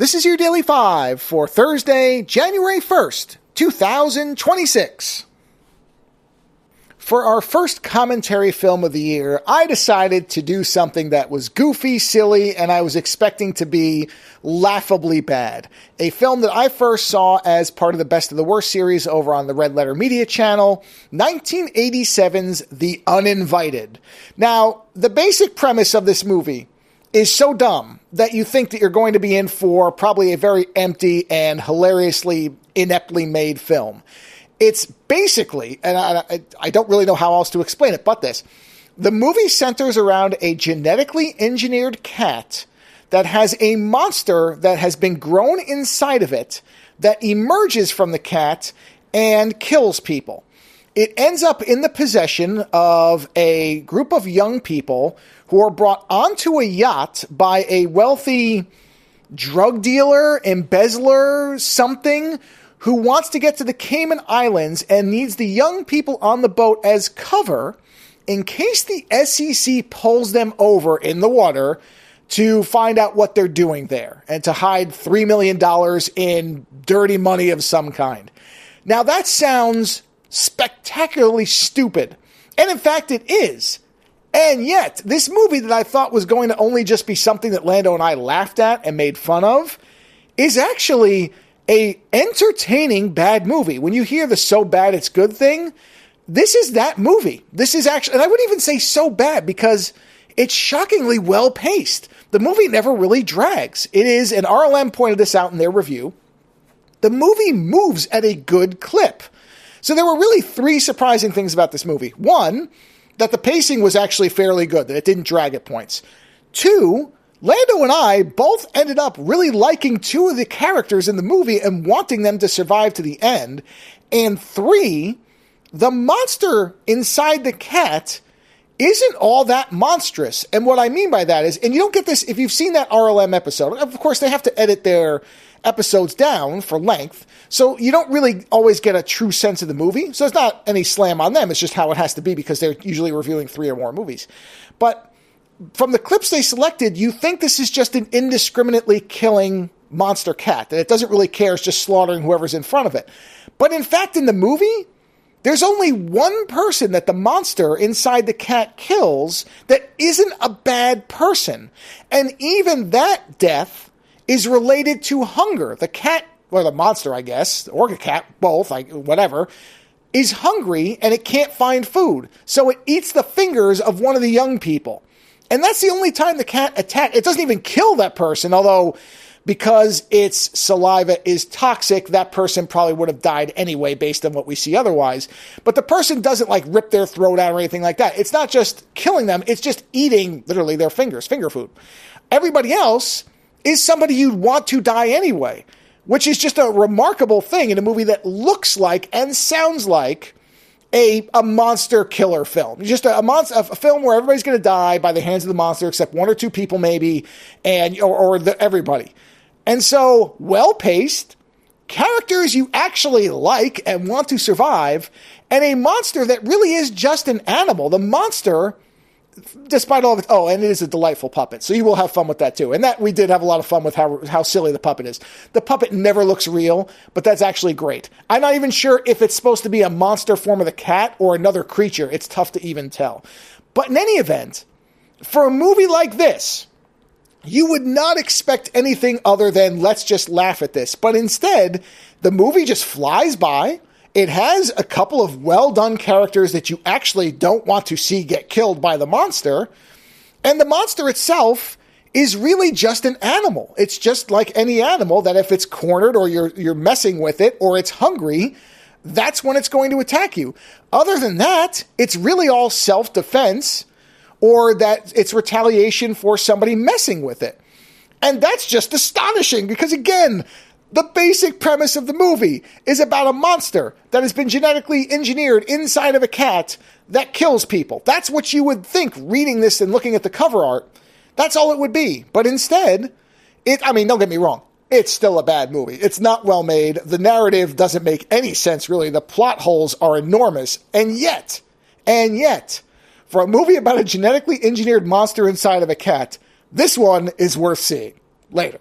This is your Daily 5 for Thursday, January 1st, 2026. For our first commentary film of the year, I decided to do something that was goofy, silly, and I was expecting to be laughably bad. A film that I first saw as part of the Best of the Worst series over on the Red Letter Media channel, 1987's The Uninvited. Now, the basic premise of this movie is so dumb that you think that you're going to be in for probably a very empty and hilariously ineptly made film. It's basically, and I don't really know how else to explain it but this, the movie centers around a genetically engineered cat that has a monster that has been grown inside of it that emerges from the cat and kills people. It ends up in the possession of a group of young people who are brought onto a yacht by a wealthy drug dealer, embezzler, something, who wants to get to the Cayman Islands and needs the young people on the boat as cover in case the SEC pulls them over in the water to find out what they're doing there and to hide $3 million in dirty money of some kind. Now that sounds spectacularly stupid, and in fact it is. And yet, this movie that I thought was going to only just be something that Lando and I laughed at and made fun of is actually a entertaining bad movie. When you hear the so bad it's good thing, this is that movie. This is actually, and I wouldn't even say so bad because it's shockingly well paced. The movie never really drags. It is, and RLM pointed this out in their review, the movie moves at a good clip. So there were really three surprising things about this movie. One, that the pacing was actually fairly good, that it didn't drag at points. Two, Lando and I both ended up really liking two of the characters in the movie and wanting them to survive to the end. And three, the monster inside the cat isn't all that monstrous. And what I mean by that is, and you don't get this if you've seen that RLM episode, of course they have to edit their episodes down for length, so you don't really always get a true sense of the movie. So it's not any slam on them, it's just how it has to be because they're usually reviewing 3 or more movies. But from the clips they selected, you think this is just an indiscriminately killing monster cat, that it doesn't really care, it's just slaughtering whoever's in front of it. But in fact, in the movie, there's only one person that the monster inside the cat kills that isn't a bad person. And even that death is related to hunger. The cat, or the monster, I guess, or the cat, both, whatever, is hungry and it can't find food. So it eats the fingers of one of the young people. And that's the only time the cat attacks. It doesn't even kill that person, although because its saliva is toxic, that person probably would have died anyway based on what we see otherwise. But the person doesn't rip their throat out or anything like that. It's not just killing them, it's just eating literally their fingers, finger food. Everybody else is somebody you'd want to die anyway, which is just a remarkable thing in a movie that looks like and sounds like a monster killer film. Just a film where everybody's going to die by the hands of the monster, except one or two people maybe, and everybody. And so, well-paced, characters you actually like and want to survive, and a monster that really is just an animal. The monster, despite all of it, and it is a delightful puppet, so you will have fun with that too. And that we did have a lot of fun with how silly the puppet is. The puppet never looks real, but that's actually great. I'm not even sure if it's supposed to be a monster form of the cat or another creature. It's tough to even tell. But in any event, for a movie like this, you would not expect anything other than let's just laugh at this. But instead, the movie just flies by. It has a couple of well-done characters that you actually don't want to see get killed by the monster. And the monster itself is really just an animal. It's just like any animal that if it's cornered or you're messing with it or it's hungry, that's when it's going to attack you. Other than that, it's really all self-defense or that it's retaliation for somebody messing with it. And that's just astonishing because, again, the basic premise of the movie is about a monster that has been genetically engineered inside of a cat that kills people. That's what you would think reading this and looking at the cover art. That's all it would be. But instead, don't get me wrong, it's still a bad movie. It's not well made. The narrative doesn't make any sense, really. The plot holes are enormous. And yet, for a movie about a genetically engineered monster inside of a cat, this one is worth seeing. Later.